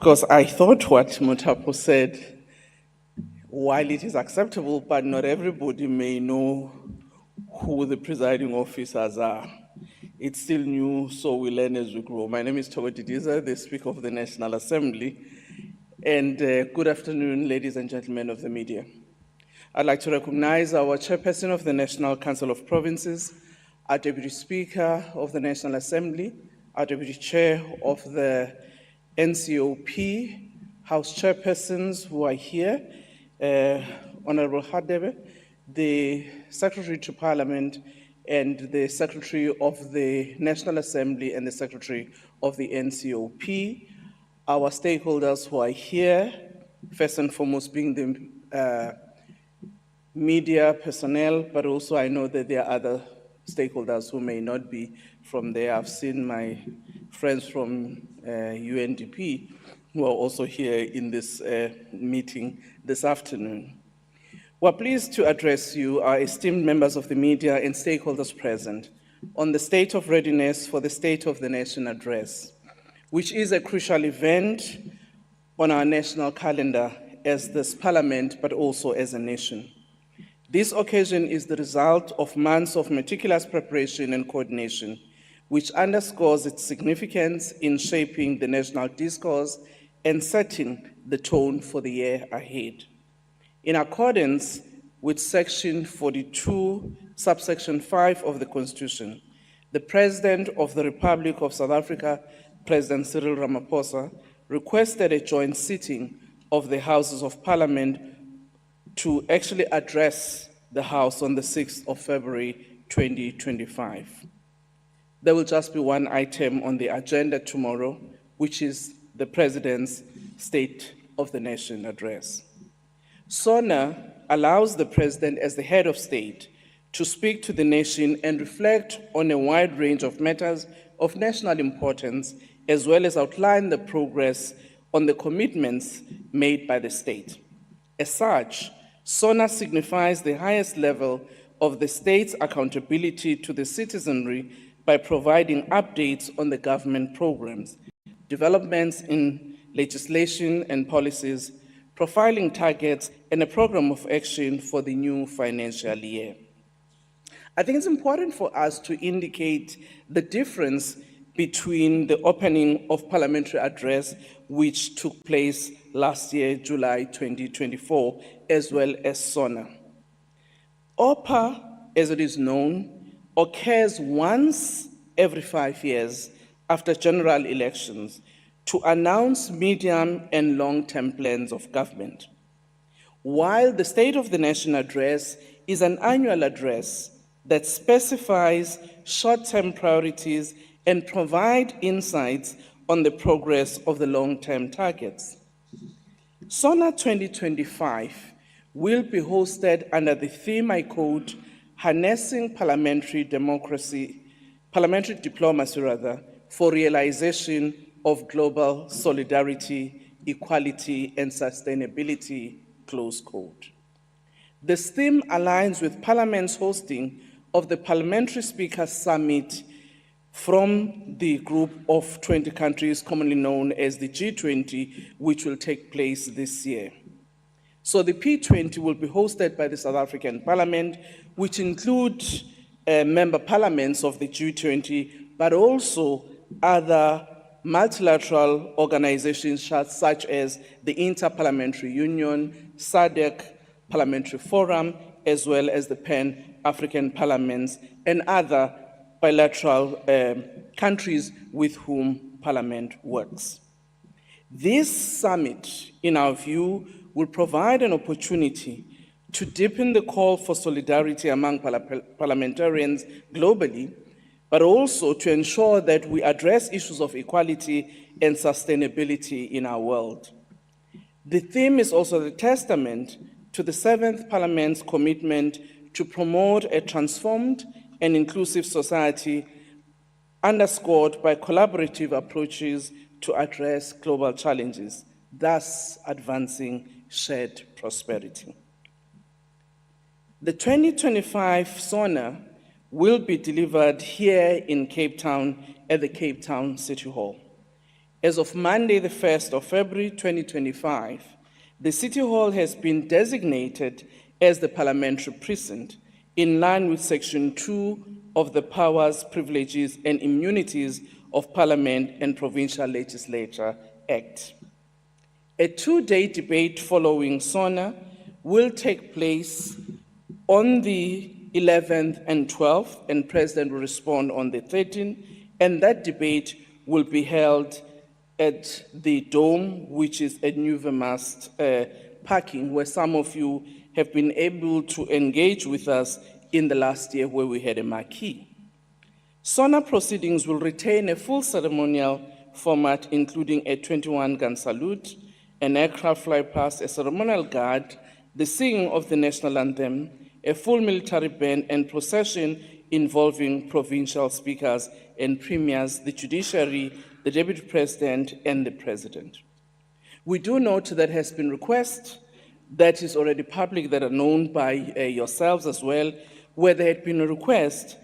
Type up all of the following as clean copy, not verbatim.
Because I thought what Mutapo said, while it is acceptable, but not everybody may know who the presiding officers are. It's still new, so we learn as we grow. My name is Togo Didiza, the Speaker of the National Assembly, and good afternoon, ladies and gentlemen of the media. I'd like to recognize our Chairperson of the National Council of Provinces, our Deputy Speaker of the National Assembly, our Deputy Chair of the NCOP, House Chairpersons who are here, Honorable Hadebe, the Secretary to Parliament, and the Secretary of the National Assembly and the Secretary of the NCOP, our stakeholders who are here, first and foremost being the media personnel, but also I know that there are other stakeholders who may not be from there. I've seen my friends from UNDP who are also here in this meeting this afternoon. We're pleased to address you, our esteemed members of the media and stakeholders present, on the state of readiness for the State of the Nation address, which is a crucial event on our national calendar as this Parliament, but also as a nation. This occasion is the result of months of meticulous preparation and coordination, which underscores its significance in shaping the national discourse and setting the tone for the year ahead. In accordance with Section 42, subsection 5 of the Constitution, the President of the Republic of South Africa, President Cyril Ramaphosa, requested a joint sitting of the Houses of Parliament to actually address the House on the 6th of February 2025. There will just be one item on the agenda tomorrow, which is the President's State of the Nation address. SONA allows the President, as the head of state, to speak to the nation and reflect on a wide range of matters of national importance, as well as outline the progress on the commitments made by the state. As such, SONA signifies the highest level of the state's accountability to the citizenry by providing updates on the government programs, developments in legislation and policies, profiling targets, and a program of action for the new financial year. I think it's important for us to indicate the difference between the opening of parliamentary address, which took place last year, July 2024, as well as SONA. OPA, as it is known, occurs once every 5 years after general elections to announce medium and long-term plans of government. While the State of the Nation address is an annual address that specifies short-term priorities and provide insights on the progress of the long-term targets. SONA 2025 will be hosted under the theme I quote, Harnessing Parliamentary Diplomacy for Realization of Global Solidarity, Equality, and Sustainability, close quote. This theme aligns with Parliament's hosting of the Parliamentary Speakers Summit from the group of 20 countries commonly known as the G20, which will take place this year. So the P20 will be hosted by the South African Parliament, which includes member parliaments of the G20, but also other multilateral organizations such as the Inter-Parliamentary Union, SADC Parliamentary Forum, as well as the Pan-African Parliaments and other bilateral countries with whom Parliament works. This summit, in our view, will provide an opportunity to deepen the call for solidarity among parliamentarians globally, but also to ensure that we address issues of equality and sustainability in our world. The theme is also a testament to the 7th Parliament's commitment to promote a transformed and inclusive society underscored by collaborative approaches to address global challenges, thus advancing shared prosperity. The 2025 SONA will be delivered here in Cape Town at the Cape Town City Hall. As of Monday, the 1st of February 2025, the City Hall has been designated as the parliamentary precinct in line with Section 2 of the Powers, Privileges and Immunities of Parliament and Provincial Legislature Act. A two-day debate following SONA will take place on the 11th and 12th, and President will respond on the 13th, and that debate will be held at the Dome, which is at New Vermast parking, where some of you have been able to engage with us in the last year where we had a marquee. SONA proceedings will retain a full ceremonial format, including a 21-gun salute, an aircraft flypast, a ceremonial guard, the singing of the national anthem, a full military band, and procession involving provincial speakers and premiers, the judiciary, the deputy president, and the president. We do note that there has been requests that is already public that are known by yourselves as well, where there had been a request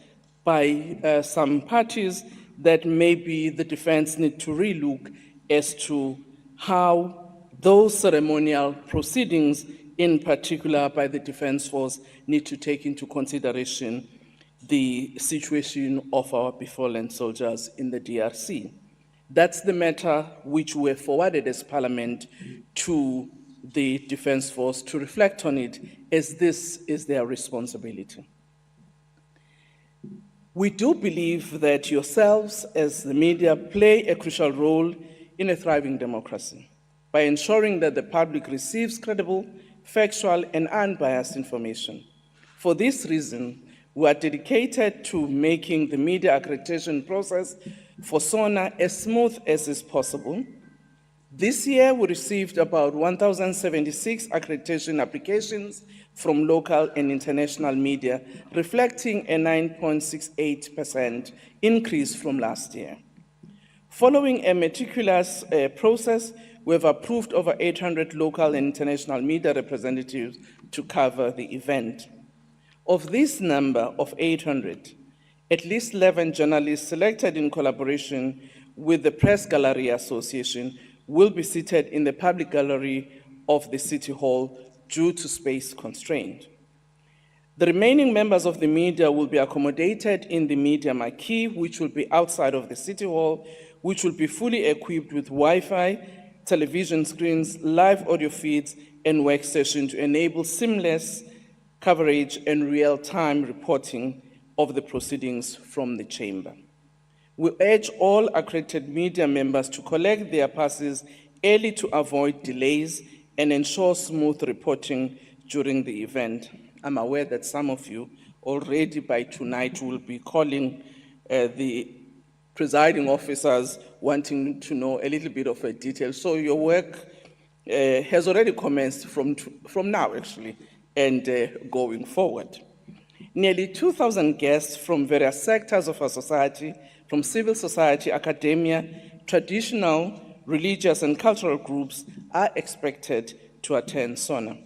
by some parties that maybe the defense need to relook as to how those ceremonial proceedings, in particular by the Defense Force, need to take into consideration the situation of our befallen soldiers in the DRC. That's the matter which were forwarded as Parliament to the Defense Force to reflect on it, as this is their responsibility. We do believe that yourselves as the media play a crucial role in a thriving democracy by ensuring that the public receives credible, factual, and unbiased information. For this reason, we are dedicated to making the media accreditation process for SONA as smooth as is possible. This year, we received about 1,076 accreditation applications from local and international media, reflecting a 9.68% increase from last year. Following a meticulous process, we have approved over 800 local and international media representatives to cover the event. Of this number of 800, at least 11 journalists selected in collaboration with the Press Gallery Association will be seated in the public gallery of the City Hall due to space constraint. The remaining members of the media will be accommodated in the media marquee, which will be outside of the City Hall, which will be fully equipped with Wi-Fi, television screens, live audio feeds, and workstation to enable seamless coverage and real-time reporting of the proceedings from the chamber. We urge all accredited media members to collect their passes early to avoid delays and ensure smooth reporting during the event. I'm aware that some of you already by tonight will be calling the presiding officers wanting to know a little bit of a detail. So your work has already commenced from now, actually, and going forward. Nearly 2,000 guests from various sectors of our society, from civil society, academia, traditional, religious, and cultural groups are expected to attend SONA.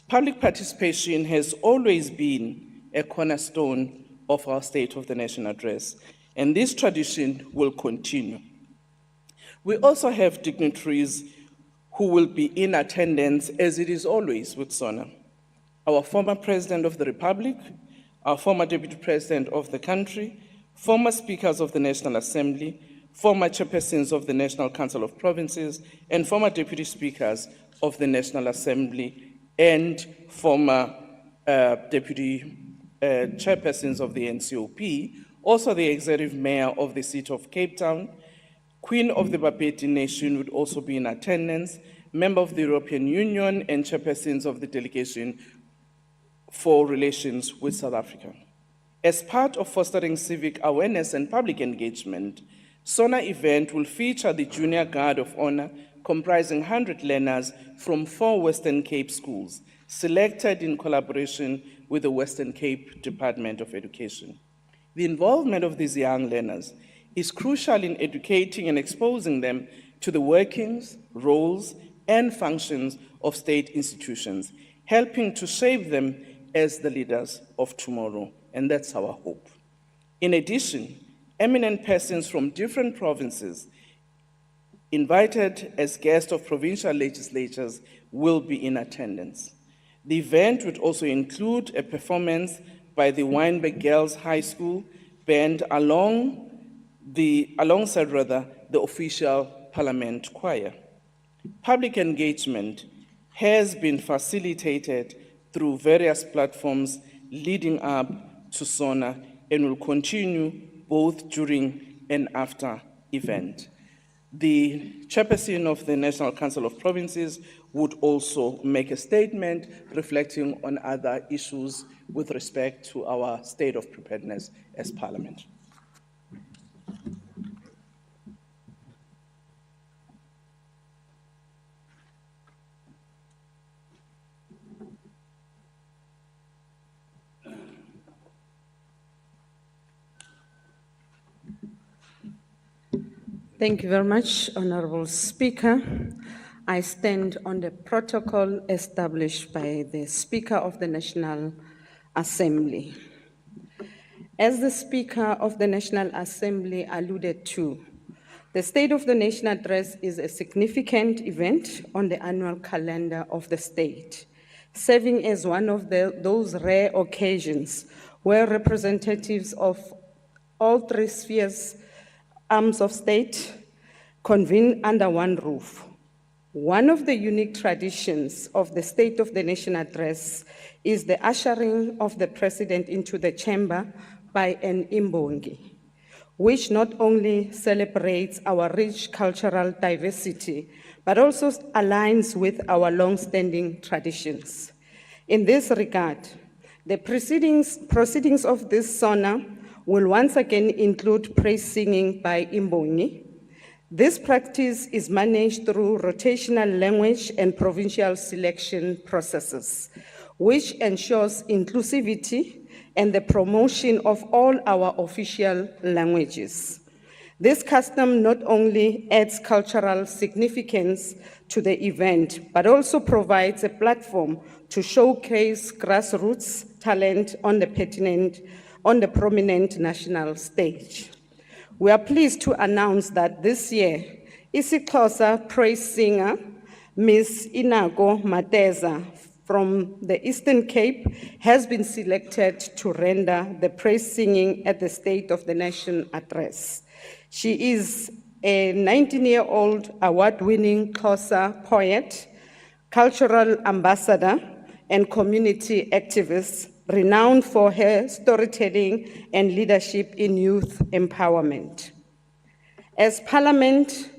Public participation has always been a cornerstone of our State of the Nation address, and this tradition will continue. We also have dignitaries who will be in attendance, as it is always with SONA. Our former President of the Republic, our former Deputy President of the country, former Speakers of the National Assembly, former Chairpersons of the National Council of Provinces, and former Deputy Speakers of the National Assembly, and former Deputy Chairpersons of the NCOP, also the Executive Mayor of the City of Cape Town, Queen of the Bapeti Nation would also be in attendance, member of the European Union, and Chairpersons of the Delegation for Relations with South Africa. As part of fostering civic awareness and public engagement, SONA event will feature the Junior Guard of Honor, comprising 100 learners from 4 Western Cape schools, selected in collaboration with the Western Cape Department of Education. The involvement of these young learners is crucial in educating and exposing them to the workings, roles, and functions of state institutions, helping to shape them as the leaders of tomorrow, and that's our hope. In addition, eminent persons from different provinces Invited as guests of provincial legislatures will be in attendance. The event would also include a performance by the Wynberg Girls High School band alongside the official Parliament choir. Public engagement has been facilitated through various platforms leading up to SONA and will continue both during and after event. The chairperson of the National Council of Provinces would also make a statement reflecting on other issues with respect to our state of preparedness as Parliament. Thank you very much, Honorable Speaker. I stand on the protocol established by the Speaker of the National Assembly. As the Speaker of the National Assembly alluded to, the State of the Nation Address is a significant event on the annual calendar of the state, serving as one of those rare occasions where representatives of all three spheres arms of state convene under one roof. One of the unique traditions of the State of the Nation Address is the ushering of the President into the chamber by an imbongi, which not only celebrates our rich cultural diversity, but also aligns with our long-standing traditions. In this regard, the proceedings of this SONA will once again include praise singing by imbongi. This practice is managed through rotational language and provincial selection processes, which ensures inclusivity and the promotion of all our official languages. This custom not only adds cultural significance to the event, but also provides a platform to showcase grassroots talent on the prominent national stage. We are pleased to announce that this year, isiXhosa praise singer, Ms. Inago Mateza from the Eastern Cape has been selected to render the praise singing at the State of the Nation Address. She is a 19-year-old award-winning Xhosa poet, cultural ambassador, and community activist, renowned for her storytelling and leadership in youth empowerment. As Parliament,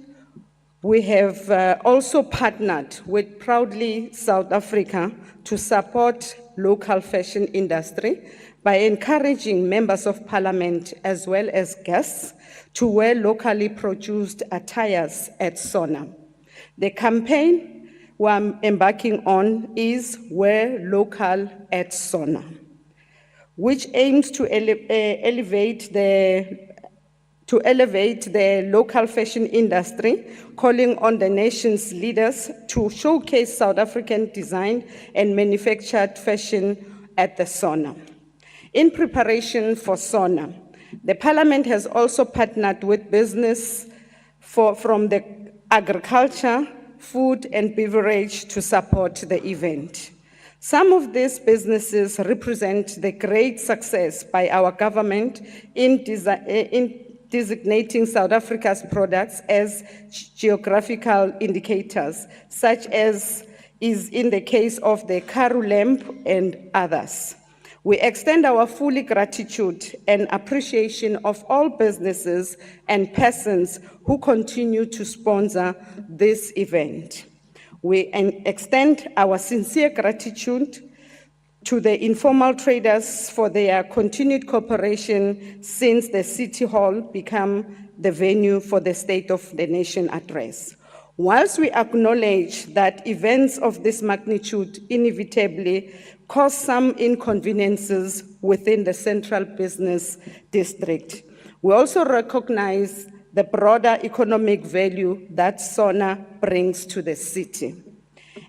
we have also partnered with Proudly South Africa to support local fashion industry by encouraging members of Parliament as well as guests to wear locally produced attires at SONA. The campaign we're embarking on is Wear Local at SONA, which aims to elevate the local fashion industry, calling on the nation's leaders to showcase South African designed and manufactured fashion at the SONA. In preparation for SONA, the Parliament has also partnered with business from the agriculture, food and beverage to support the event. Some of these businesses represent the great success by our government in designating South Africa's products as geographical indicators, such as is in the case of the Karoo lamp and others. We extend our full gratitude and appreciation of all businesses and persons who continue to sponsor this event. We extend our sincere gratitude to the informal traders for their continued cooperation since the City Hall became the venue for the State of the Nation Address. Whilst we acknowledge that events of this magnitude inevitably cause some inconveniences within the central business district, we also recognize the broader economic value that SONA brings to the city.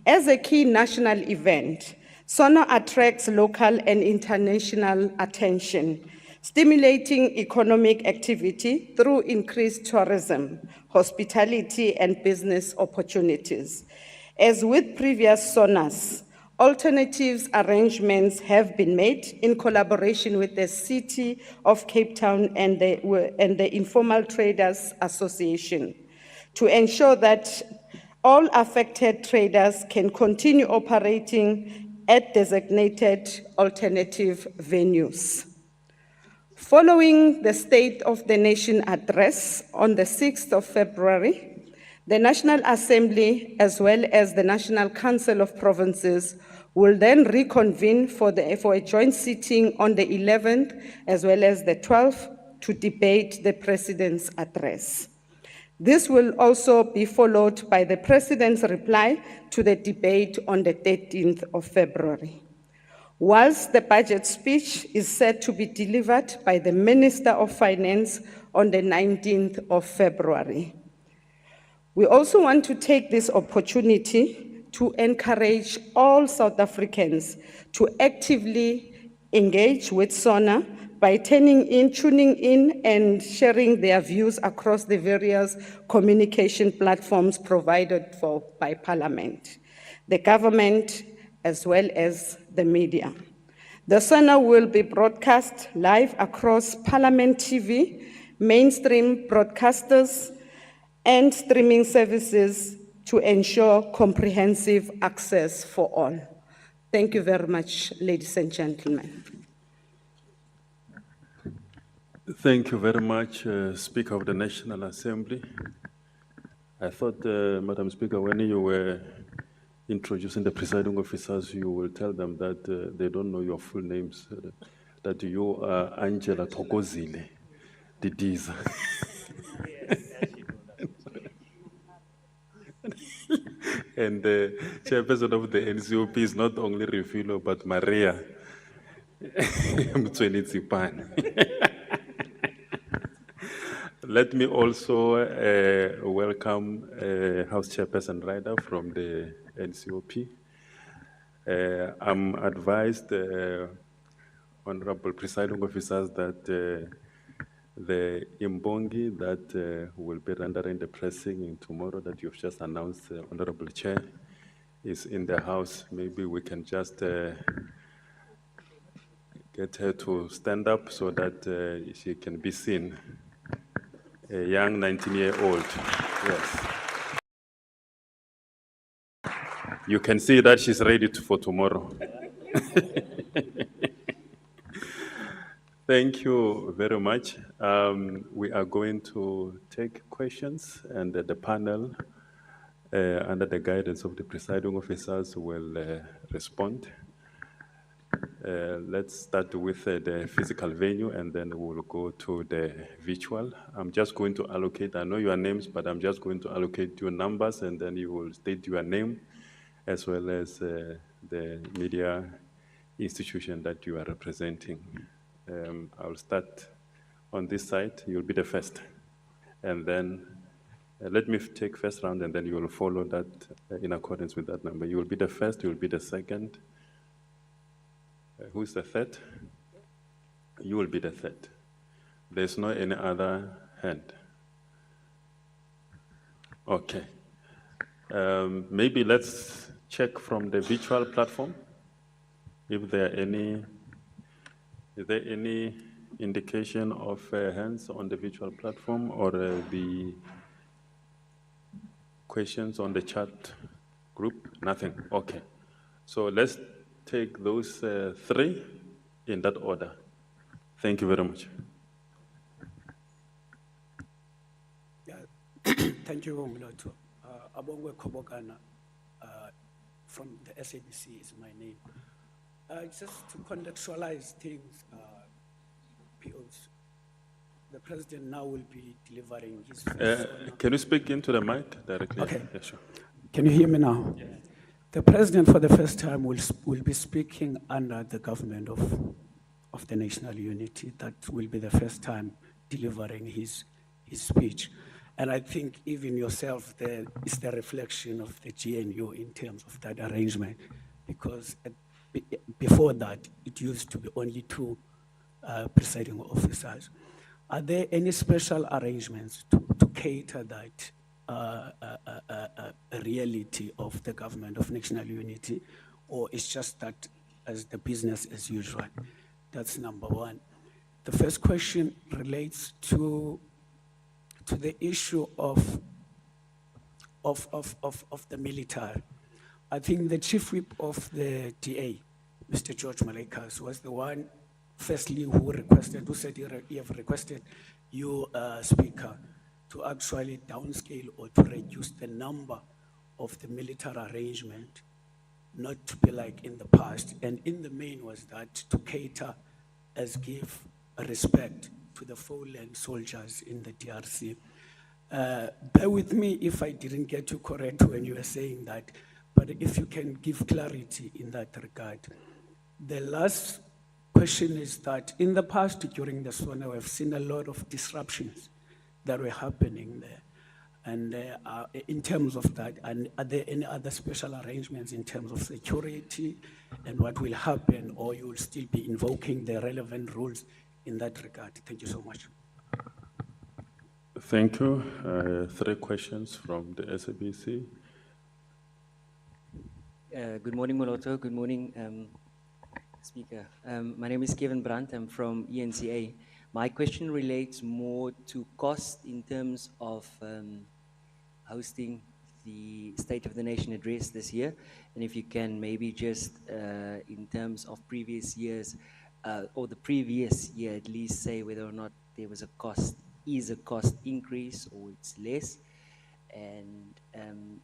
As a key national event, SONA attracts local and international attention, stimulating economic activity through increased tourism, hospitality, and business opportunities. As with previous SONAs, alternatives arrangements have been made in collaboration with the City of Cape Town and the Informal Traders Association to ensure that all affected traders can continue operating at designated alternative venues. Following the State of the Nation address on the 6th of February, the National Assembly, as well as the National Council of Provinces, will then reconvene for a joint sitting on the 11th as well as the 12th to debate the President's address. This will also be followed by the President's reply to the debate on the 13th of February. Whilst the budget speech is set to be delivered by the Minister of Finance on the 19th of February. We also want to take this opportunity to encourage all South Africans to actively engage with SONA by tuning in and sharing their views across the various communication platforms provided by Parliament, the government, as well as the media. The SONA will be broadcast live across Parliament TV, mainstream broadcasters, and streaming services to ensure comprehensive access for all. Thank you very much, ladies and gentlemen. Thank you very much, Speaker of the National Assembly. I thought, Madam Speaker, when you were introducing the presiding officers, you will tell them that they don't know your full names, that you are Angela Thokozile Didiza. And the chairperson of the NCOP is not only Refilo, but Maria Mtsweni-Tsipane. Let me also welcome House Chairperson Ryder from the NCOP. I'm advised, Honorable Presiding Officers, that the Imbongi that will be rendering the pressing tomorrow that you've just announced, Honorable Chair, is in the house. Maybe we can just get her to stand up so that she can be seen. A young 19-year-old, yes. You can see that she's ready for tomorrow. Thank you very much. We are going to take questions, and the panel, under the guidance of the presiding officers, will respond. Let's start with the physical venue, and then we'll go to the virtual. I'm just going to allocate, I know your names, but I'm just going to allocate your numbers, and then you will state your name, as well as the media institution that you are representing. I'll start on this side. You'll be the first. And then let me take first round, and then you will follow that in accordance with that number. You will be the first, you will be the second. Who's the third? You will be the third. There's no any other hand. Okay. Maybe let's check from the virtual platform if there are any. Is there any indication of hands on the virtual platform, or the questions on the chat group? Nothing. Okay. So let's take those three in that order. Thank you very much. Yeah. Thank you, Mloto. Abongwe Kobokana from the SABC is my name. Just to contextualize things, POs, the president now will be delivering his first Can you speak into the mic directly? Okay. Yeah, sure. Can you hear me now? Yes. The president, for the first time, will be speaking under the government of the national unity. That will be the first time delivering his speech. And I think even yourself, is the reflection of the GNU in terms of that arrangement, because before that, it used to be only two presiding officers. Are there any special arrangements to cater that reality of the government of national unity, or it's just that as the business as usual? That's number one. The first question relates to the issue of the military. I think the chief whip of the DA, Mr. George Malakas, was the one, firstly, who said he have requested you, Speaker, to actually downscale or to reduce the number of the military arrangement, not to be like in the past. And in the main was that to cater as give respect to the fallen soldiers in the DRC. Bear with me if I didn't get you correct when you were saying that, but if you can give clarity in that regard. The last question is that in the past, during the SONA, we've seen a lot of disruptions that were happening there. And in terms of that, and are there any other special arrangements in terms of security and what will happen, or you will still be invoking the relevant rules in that regard? Thank you so much. Thank you. 3 questions from the SABC. Good morning, Moloto. Good morning, Speaker. My name is Kevin Brandt. I'm from ENCA. My question relates more to cost in terms of hosting the State of the Nation address this year. And if you can maybe just, in terms of previous years, or the previous year at least, say whether or not there was a cost increase or it's less. And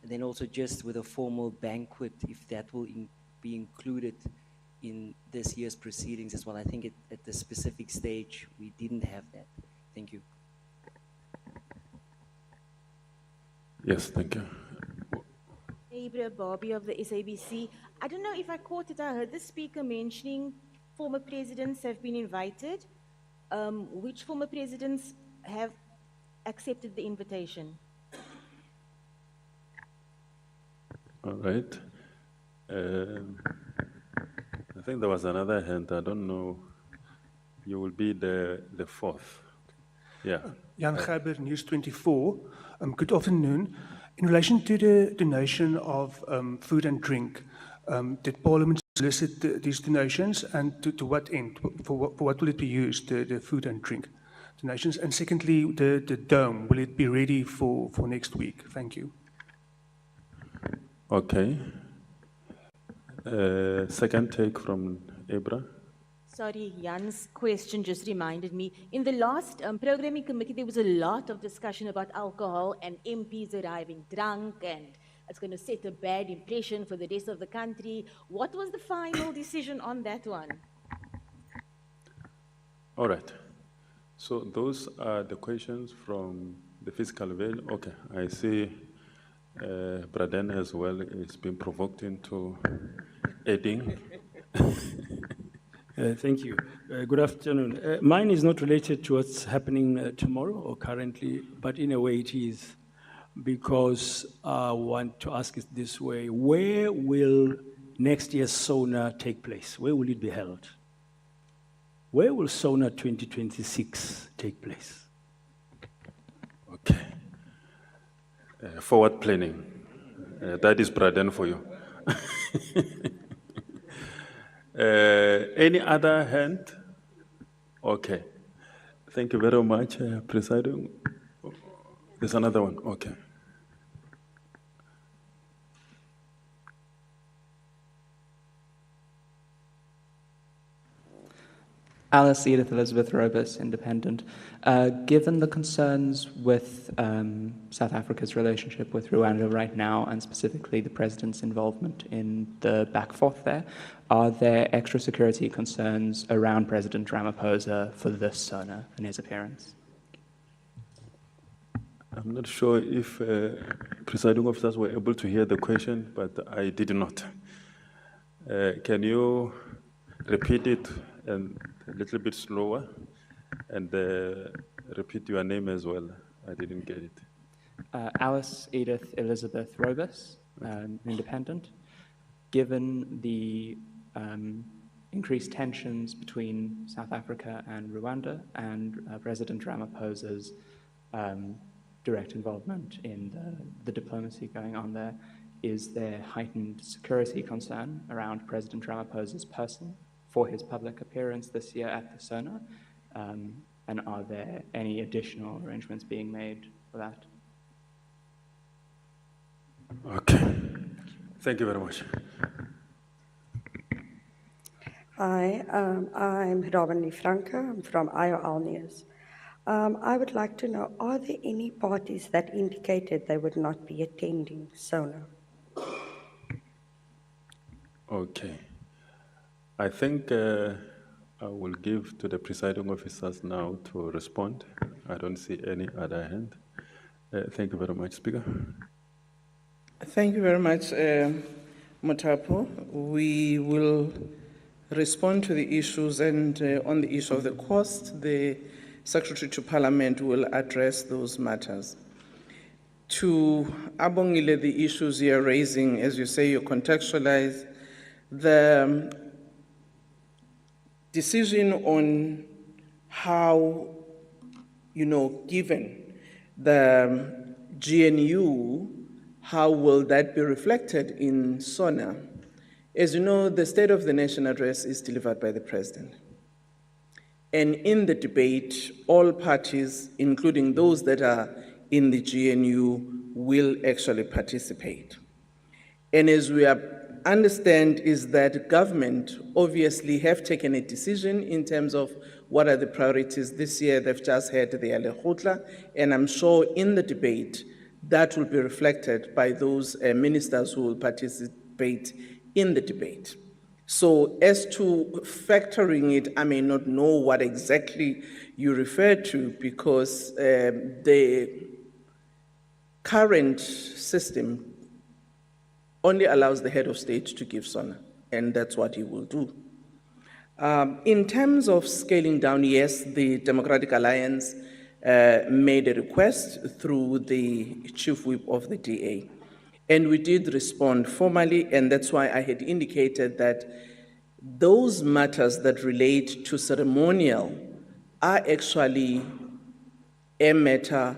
then also just with a formal banquet, if that will be included in this year's proceedings as well. I think at the specific stage, we didn't have that. Thank you. Yes, thank you. Abra Bobby of the SABC. I don't know if I caught it. I heard the speaker mentioning former presidents have been invited. Which former presidents have accepted the invitation? All right. I think there was another hand. I don't know. You will be the 4th. Yeah. Jan Gerber, News 24. Good afternoon. In relation to the donation of food and drink, did Parliament solicit these donations, and to what end? For what will it be used, the food and drink donations? And secondly, the dome, will it be ready for next week? Thank you. Okay. Second take from Abra. Sorry, Jan's question just reminded me. In the last programming committee, there was a lot of discussion about alcohol and MPs arriving drunk, and it's going to set a bad impression for the rest of the country. What was the final decision on that one? All right. So those are the questions from the fiscal veil. Okay, I see Braden as well is being provoked into adding. Thank you. Good afternoon. Mine is not related to what's happening tomorrow or currently, but in a way it is, because I want to ask it this way. Where will next year's SONA take place? Where will it be held? Where will SONA 2026 take place? Okay. Forward planning. That is Braden for you. Any other hand? Okay. Thank you very much, Presiding. There's another one. Okay. Alice Edith Elizabeth Robus, Independent. Given the concerns with South Africa's relationship with Rwanda right now, and specifically the President's involvement in the back forth there, are there extra security concerns around President Ramaphosa for this SONA and his appearance? I'm not sure if presiding officers were able to hear the question, but I did not. Can you repeat it and a little bit slower, and repeat your name as well? I didn't get it. Alice Edith Elizabeth Robus, Independent. Given the increased tensions between South Africa and Rwanda, and President Ramaphosa's direct involvement in the diplomacy going on there. Is there heightened security concern around President Ramaphosa's person for his public appearance this year at the SONA? And are there any additional arrangements being made for that? Okay. Thank you very much. Hi, I'm Robin Franca. I'm from IOL News. I would like to know, are there any parties that indicated they would not be attending SONA? Okay. I think I will give to the presiding officers now to respond. I don't see any other hand. Thank you very much, Speaker. Thank you very much, Mothapo. We will respond to the issues, and on the issue of the cost, the Secretary to Parliament will address those matters. To Abongile, the issues you're raising, as you say, you contextualize the decision on how, given the GNU, how will that be reflected in SONA? As you know, the State of the Nation address is delivered by the President. And in the debate, all parties, including those that are in the GNU, will actually participate. And as we understand is that government obviously have taken a decision in terms of what are the priorities this year. They've just had the Alekotla, and I'm sure in the debate that will be reflected by those ministers who will participate in the debate. So as to factoring it, I may not know what exactly you refer to, because the current system only allows the head of state to give SONA, and that's what he will do. In terms of scaling down, yes, the Democratic Alliance made a request through the chief whip of the DA. And we did respond formally, and that's why I had indicated that those matters that relate to ceremonial are actually a matter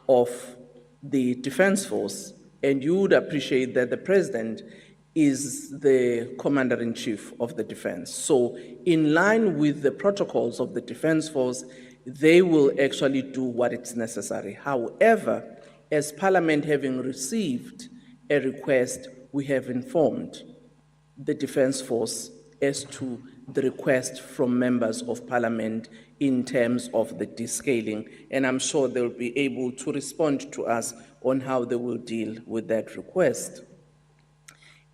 of the Defense Force, and you would appreciate that the President is the Commander-in-Chief of the Defense. So in line with the protocols of the Defense Force, they will actually do what is necessary. However, as Parliament having received a request, we have informed the Defense Force as to the request from members of Parliament in terms of the descaling, and I'm sure they'll be able to respond to us on how they will deal with that request.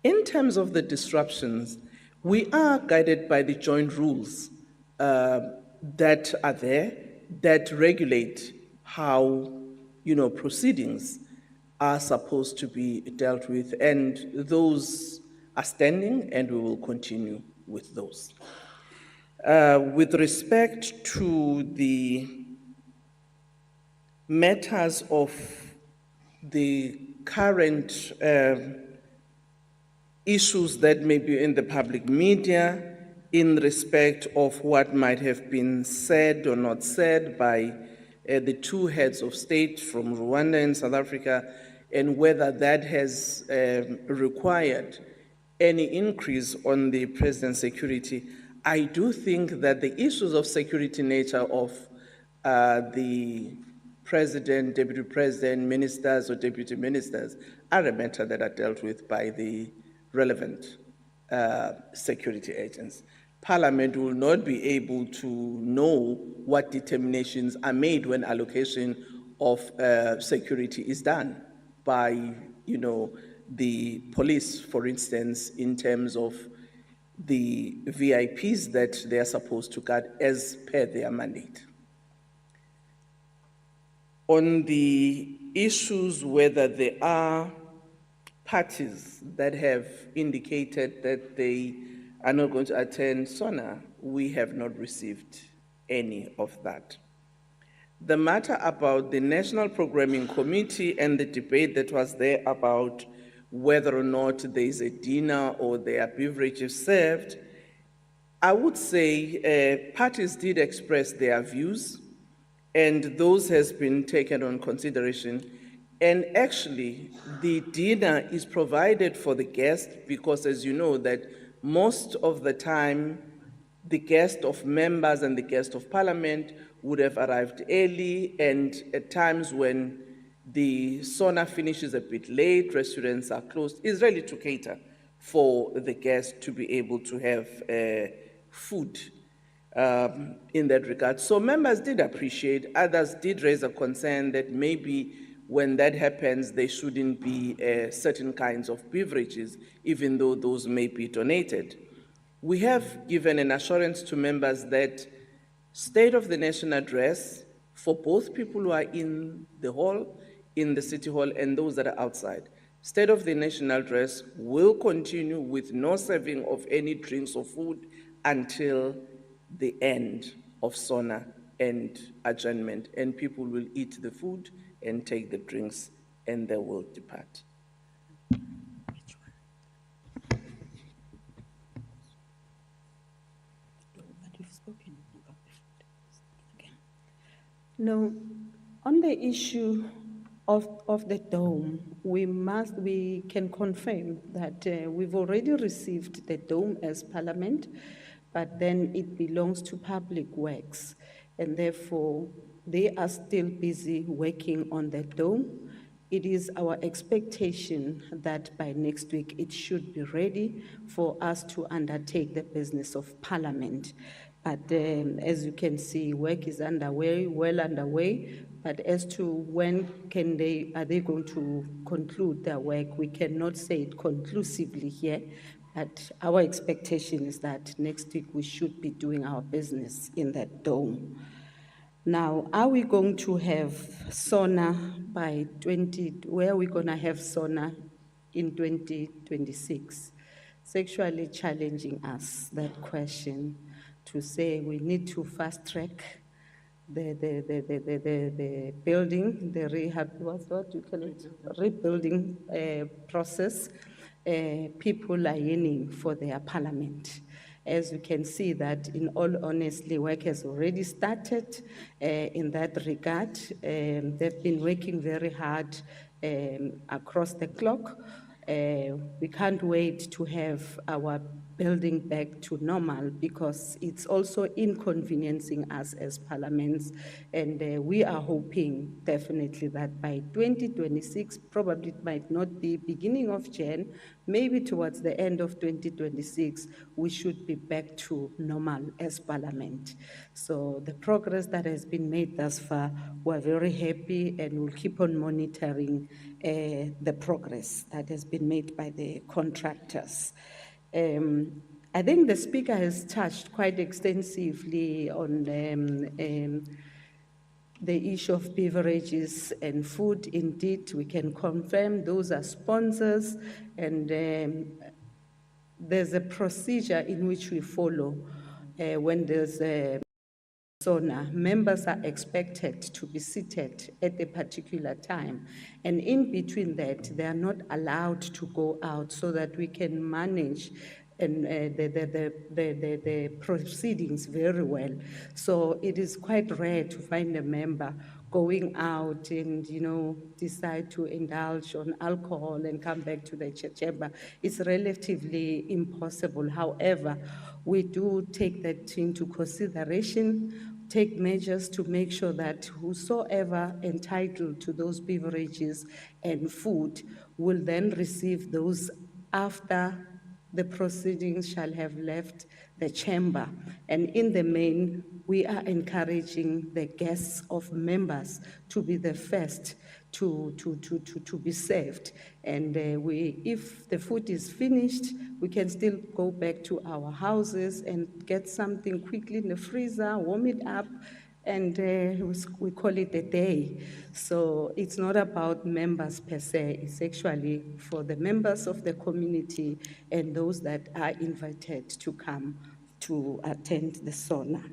In terms of the disruptions, we are guided by the joint rules that are there that regulate how, proceedings are supposed to be dealt with, and those are standing, and we will continue with those. With respect to the matters of the current issues that may be in the public media in respect of what might have been said or not said by the two heads of state from Rwanda and South Africa, and whether that has required any increase on the president's security, I do think that the issues of security nature of the president, deputy president, ministers or deputy ministers are a matter that are dealt with by the relevant security agents. Parliament will not be able to know what determinations are made when allocation of security is done by, the police, for instance, in terms of the VIPs that they are supposed to guard as per their mandate. On the issues whether there are parties that have indicated that they are not going to attend SONA, we have not received any of that. The matter about the National Programming Committee and the debate that was there about whether or not there is a dinner or there are beverages served, I would say parties did express their views, and those has been taken on consideration. And actually, the dinner is provided for the guest because, as you know, that most of the time, the guest of members and the guest of parliament would have arrived early, and at times when the SONA finishes a bit late, restaurants are closed, is really to cater for the guest to be able to have food in that regard. So members did appreciate, others did raise a concern that maybe when that happens, there shouldn't be certain kinds of beverages, even though those may be donated. We have given an assurance to members that State of the Nation address for both people who are in the hall, in the City Hall, and those that are outside. State of the Nation address will continue with no serving of any drinks or food until the end of SONA and adjournment, and people will eat the food and take the drinks, and they will depart. No, on the issue of the dome, we can confirm that we've already received the dome as Parliament, but then it belongs to Public Works, and therefore they are still busy working on the dome. It is our expectation that by next week it should be ready for us to undertake the business of Parliament. But as you can see, work is underway, well underway. But as to when are they going to conclude their work, we cannot say it conclusively here. But our expectation is that next week we should be doing our business in that dome. Now, are we going to have SONA by where are we going to have SONA in 2026? It's actually challenging us, that question, to say we need to fast track the building, the rehab, what do you call it? Rebuilding process. People are yearning for their parliament. As you can see that, in all honesty, work has already started in that regard. They've been working very hard across the clock. We can't wait to have our building back to normal because it's also inconveniencing us as parliaments. And we are hoping definitely that by 2026, probably it might not be beginning of Jan, maybe towards the end of 2026, we should be back to normal as parliament. So the progress that has been made thus far, we're very happy and we'll keep on monitoring the progress that has been made by the contractors. I think the Speaker has touched quite extensively on the issue of beverages and food. Indeed, we can confirm those are sponsors, and there's a procedure in which we follow when there's a SONA. Members are expected to be seated at a particular time, and in between that, they are not allowed to go out so that we can manage and the proceedings very well. So it is quite rare to find a member going out and, decide to indulge on alcohol and come back to the chamber. It's relatively impossible. However, we do take that into consideration, take measures to make sure that whosoever entitled to those beverages and food will then receive those after the proceedings shall have left the chamber. And in the main, we are encouraging the guests of members to be the first to be served. And if the food is finished, we can still go back to our houses and get something quickly in the freezer, warm it up, and we call it a day. So it's not about members per se, it's actually for the members of the community and those that are invited to come to attend the SONA.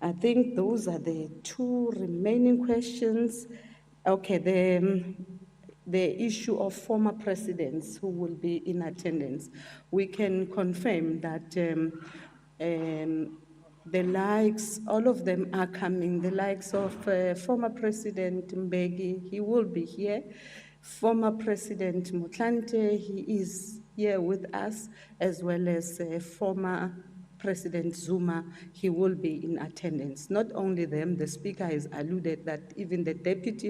I think those are the two remaining questions. Okay, the issue of former presidents who will be in attendance. We can confirm that The likes, all of them are coming. The likes of former President Mbeki, he will be here. Former President Motlanthe, he is here with us, as well as former President Zuma, he will be in attendance. Not only them, the speaker has alluded that even the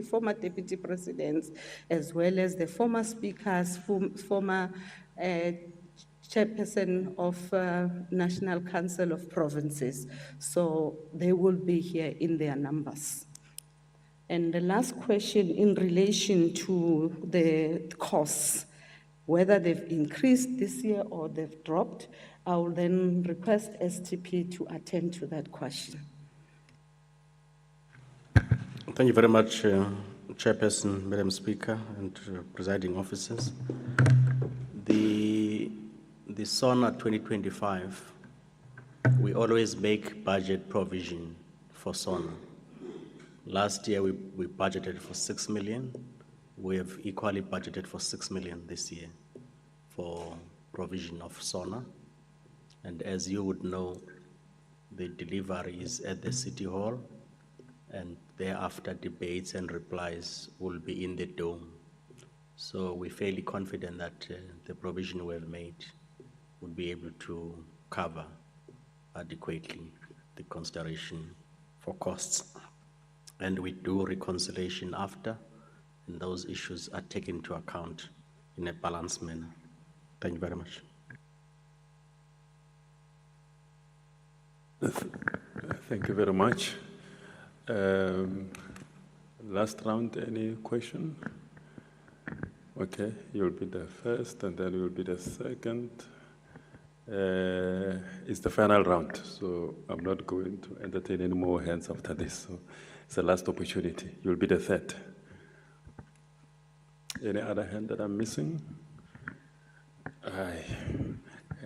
former deputy presidents, as well as the former speakers, former chairperson of National Council of Provinces. So they will be here in their numbers. And the last question in relation to the costs, whether they've increased this year or they've dropped, I will then request STP to attend to that question. Thank you very much, Chairperson, Madam Speaker, and presiding officers. The SONA 2025, we always make budget provision for SONA. Last year, we budgeted for 6 million. We have equally budgeted for 6 million this year for provision of SONA. And as you would know, the delivery is at the City Hall, and thereafter debates and replies will be in the dome. So we're fairly confident that the provision we've made would be able to cover adequately the consideration for costs. And we do reconciliation after, and those issues are taken into account in a balanced manner. Thank you very much. Thank you very much. Last round, any question? Okay, you'll be the first, and then you'll be the second. It's the final round, so I'm not going to entertain any more hands after this. So it's the last opportunity. You'll be the third. Any other hand that I'm missing?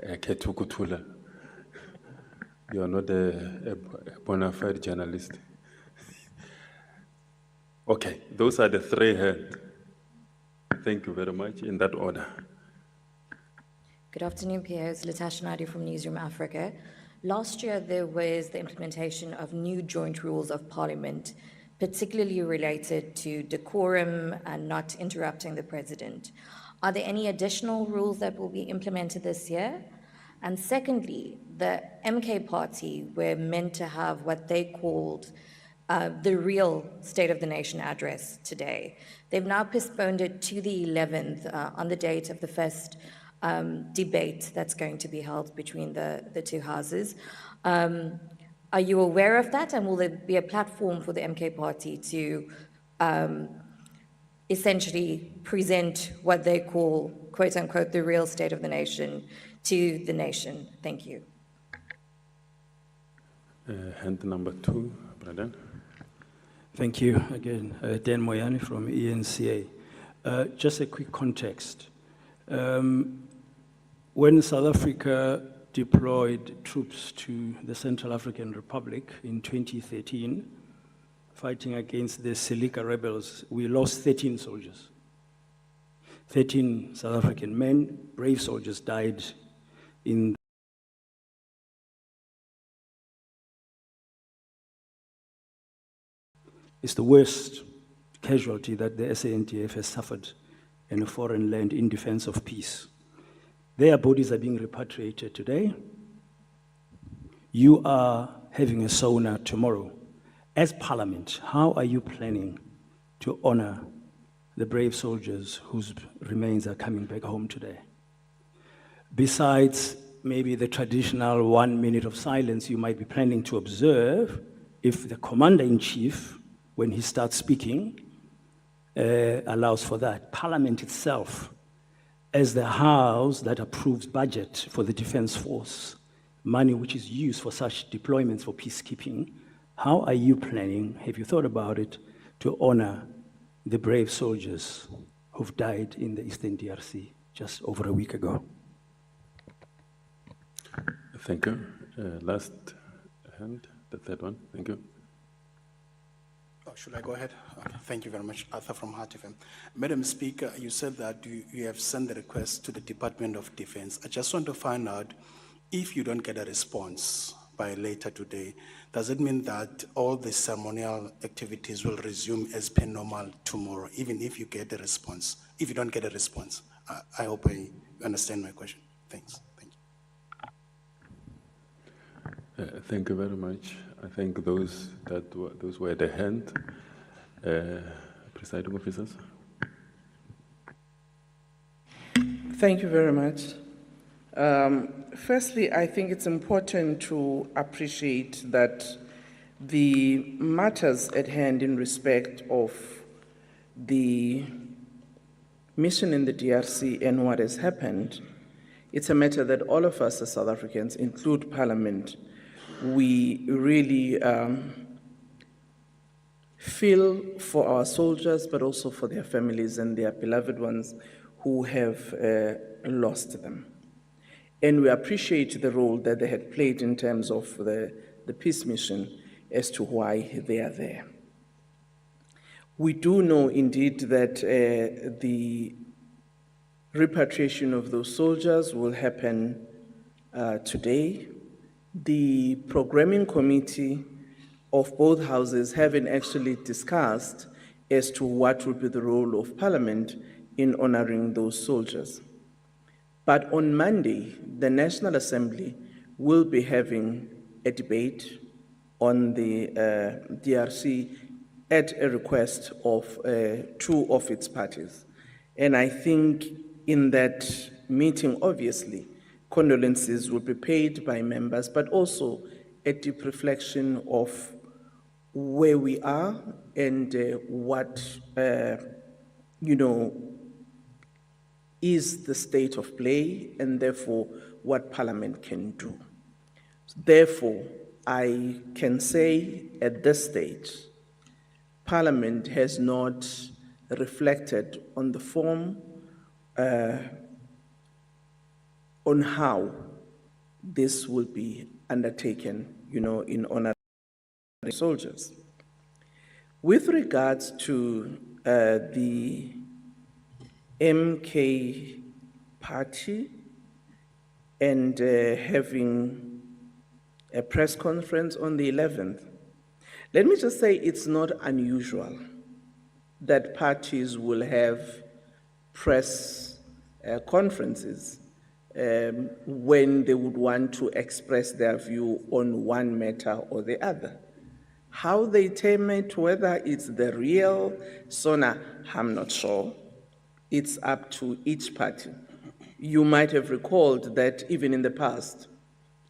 Ketukutula. You are not a bona fide journalist. Okay, those are the three hands. Thank you very much, in that order. Good afternoon, peers. Latasha Naidu from Newsroom Africa. Last year, there was the implementation of new joint rules of Parliament, particularly related to decorum and not interrupting the president. Are there any additional rules that will be implemented this year? And secondly, the MK party were meant to have what they called the real State of the Nation address today. They've now postponed it to the 11th on the date of the first debate that's going to be held between the two houses. Are you aware of that? And will there be a platform for the MK party to essentially present what they call, quote unquote, the real State of the Nation to the nation? Thank you. Hand number 2, Brandon. Thank you again. Dan Moyani from ENCA. Just a quick context. When South Africa deployed troops to the Central African Republic in 2013, fighting against the Seleka rebels, we lost 13 soldiers. 13 South African men, brave soldiers, died in It's the worst casualty that the SANDF has suffered in a foreign land in defense of peace. Their bodies are being repatriated today. You are having a SONA tomorrow. As Parliament, how are you planning to honor the brave soldiers whose remains are coming back home today? Besides maybe the traditional 1 minute of silence you might be planning to observe if the Commander-in-Chief, when he starts speaking, allows for that. Parliament itself, as the house that approves budget for the Defense Force, money which is used for such deployments for peacekeeping, how are you planning, have you thought about it, to honor the brave soldiers who've died in the Eastern DRC just over a week ago? Thank you. Last hand, the third one. Thank you. Oh, should I go ahead? Okay. Thank you very much. Arthur from Heart FM. Madam Speaker, you said that you have sent the request to the Department of Defense. I just want to find out if you don't get a response by later today, does it mean that all the ceremonial activities will resume as per normal tomorrow, even if you get a response? If you don't get a response, I hope I understand my question. Thanks. Thank you. Thank you very much. I think those were the hand. Presiding officers. Thank you very much. Firstly, I think it's important to appreciate that the matters at hand in respect of the mission in the DRC and what has happened, it's a matter that all of us as South Africans, include Parliament, we really feel for our soldiers, but also for their families and their beloved ones who have lost them. And we appreciate the role that they had played in terms of the peace mission as to why they are there. We do know indeed that the repatriation of those soldiers will happen today. The programming committee of both houses haven't actually discussed as to what would be the role of Parliament in honoring those soldiers. But on Monday, the National Assembly will be having a debate on the DRC at a request of two of its parties. And I think in that meeting, obviously, condolences will be paid by members, but also a deep reflection of where we are and what, is the state of play, and therefore what Parliament can do. Therefore, I can say at this stage, Parliament has not reflected on the form, on how this will be undertaken, in honor of the soldiers. With regards to the MK party and having a press conference on the 11th, let me just say it's not unusual that parties will have press conferences when they would want to express their view on one matter or the other. How they term it, whether it's the real SONA, I'm not sure. It's up to each party. You might have recalled that even in the past,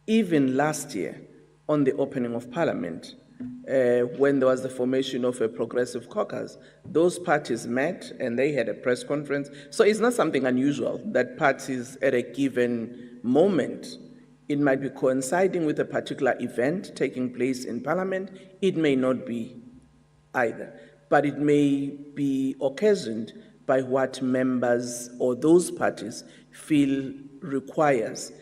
even last year, on the opening of Parliament, when there was the formation of a progressive caucus, those parties met and they had a press conference. So it's not something unusual that parties at a given moment, it might be coinciding with a particular event taking place in Parliament. It may not be either, but it may be occasioned by what members or those parties feel requires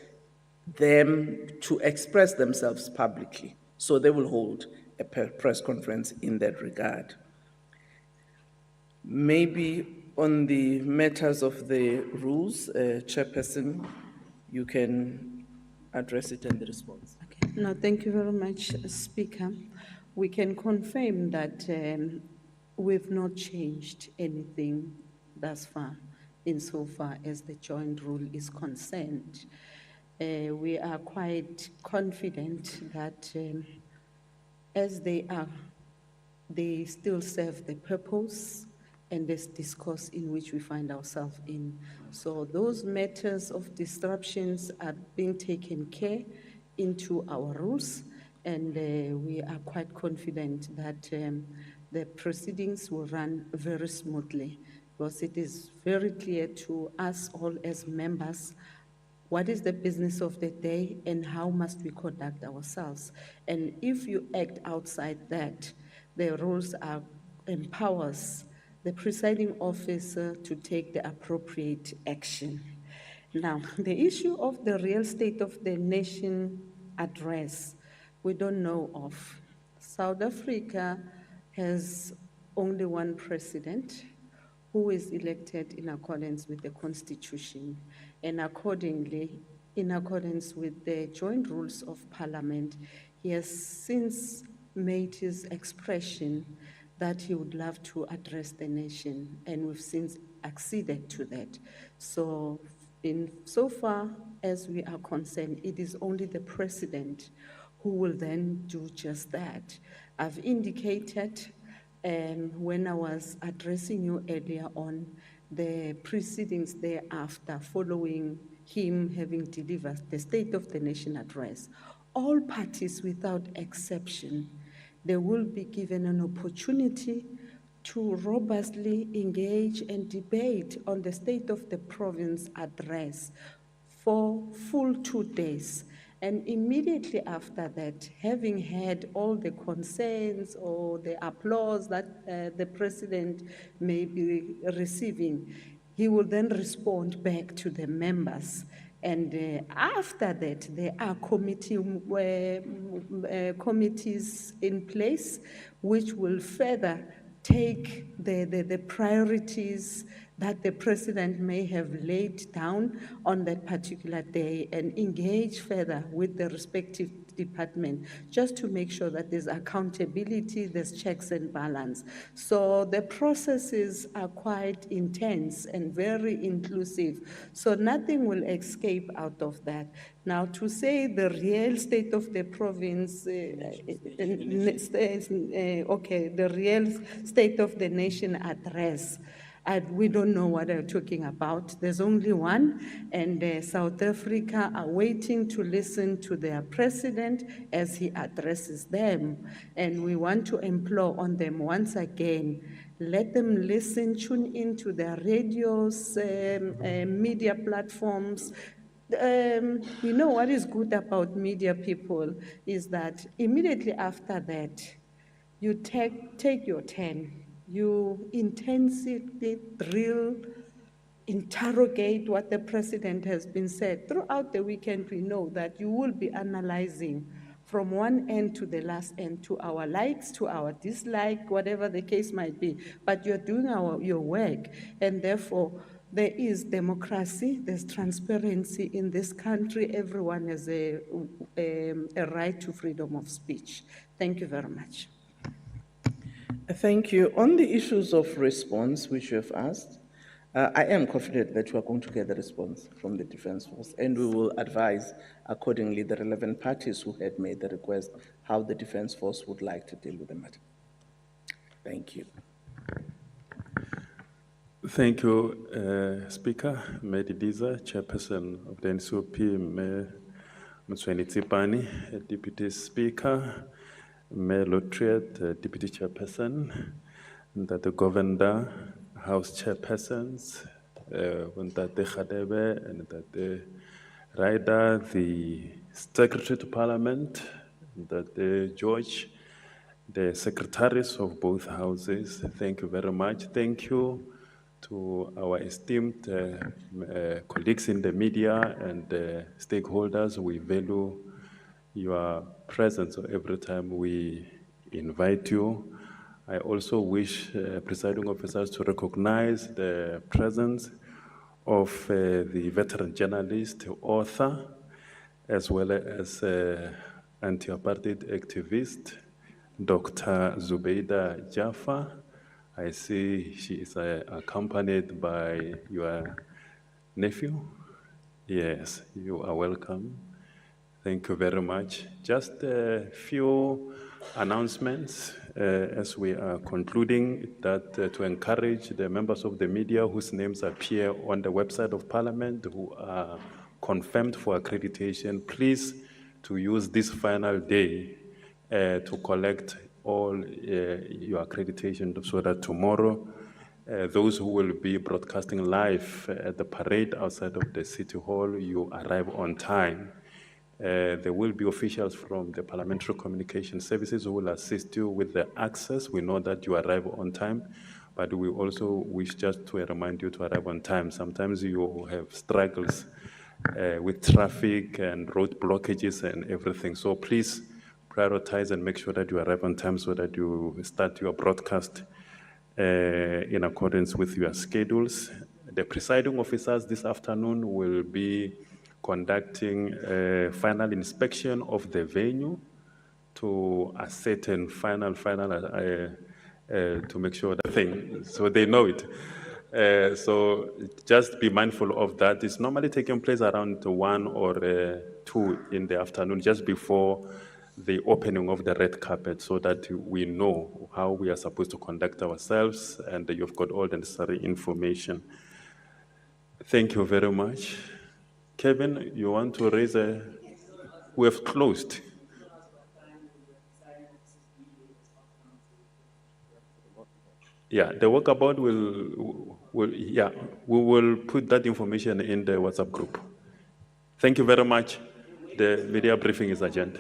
them to express themselves publicly. So they will hold a press conference in that regard. Maybe on the matters of the rules, Chairperson, you can address it and the response. Okay. No, thank you very much, Speaker. We can confirm that we've not changed anything thus far, insofar as the joint rule is concerned. We are quite confident that as they are, they still serve the purpose and this discourse in which we find ourselves in. So those matters of disruptions are being taken care into our rules, and we are quite confident that the proceedings will run very smoothly, because it is very clear to us all as members what is the business of the day and how must we conduct ourselves. And if you act outside that, the rules empowers the presiding officer to take the appropriate action. Now, the issue of the real state of the nation address, we don't know of. South Africa has only one president who is elected in accordance with the Constitution, and accordingly, in accordance with the joint rules of Parliament, he has since made his expression that he would love to address the nation, and we've since acceded to that. So, so far as we are concerned, it is only the President who will then do just that. I've indicated when I was addressing you earlier on the proceedings thereafter, following him having delivered the State of the Nation address, all parties without exception, they will be given an opportunity to robustly engage and debate on the State of the Province address for full 2 days. And immediately after that, having had all the concerns or the applause that the President may be receiving, he will then respond back to the members. And after that, there are committees in place which will further take the priorities that the President may have laid down on that particular day and engage further with the respective department, just to make sure that there's accountability, there's checks and balance. So the processes are quite intense and very inclusive. So nothing will escape out of that. Now, to say the real state of the province, the real state of the nation address, we don't know what they're talking about. There's only one, and South Africa are waiting to listen to their president as he addresses them. And we want to implore on them once again, let them listen, tune into their radios, media platforms. We know what is good about media people is that immediately after that, you take your turn. You intensively drill, interrogate what the President has been said. Throughout the weekend, we know that you will be analyzing from one end to the last end, to our likes, to our dislike, whatever the case might be. But you're doing your work, and therefore, there is democracy, there's transparency in this country. Everyone has a right to freedom of speech. Thank you very much. Thank you. On the issues of response, which you have asked, I am confident that we are going to get the response from the Defence Force, and we will advise accordingly the relevant parties who had made the request how the Defence Force would like to deal with the matter. Thank you. Thank you, Speaker. Medidiza, Chairperson of the NCOP, Mtsweni Tsipani, Deputy Speaker, Mayor Lotriet, Deputy Chairperson, that the Governor, House Chairpersons, Ntate Khadebe, and Ntate Ryder, the Secretary to Parliament, Ntate George, the Secretaries of both houses. Thank you very much. Thank you to our esteemed colleagues in the media and stakeholders. We value your presence every time we invite you. I also wish presiding officers to recognize the presence of the veteran journalist, author, as well as anti-apartheid activist, Dr. Zubeida Jaffa. I see she is accompanied by your nephew. Yes, you are welcome. Thank you very much. Just a few announcements as we are concluding that to encourage the members of the media whose names appear on the website of Parliament who are confirmed for accreditation, please to use this final day to collect all your accreditation so that tomorrow those who will be broadcasting live at the parade outside of the City Hall, you arrive on time. There will be officials from the Parliamentary Communication Services who will assist you with the access. We know that you arrive on time, but we also wish just to remind you to arrive on time. Sometimes you have struggles with traffic and road blockages and everything. So please prioritize and make sure that you arrive on time so that you start your broadcast in accordance with your schedules. The presiding officers this afternoon will be conducting a final inspection of the venue to ascertain to make sure that thing, so they know it. So just be mindful of that. It's normally taking place around 1 or 2 in the afternoon, just before the opening of the red carpet, so that we know how we are supposed to conduct ourselves, and you've got all the necessary information. Thank you very much. Kevin, you want to raise a... We have closed. Yeah, the walkabout we will put that information in the WhatsApp group. Thank you very much. The media briefing is adjourned.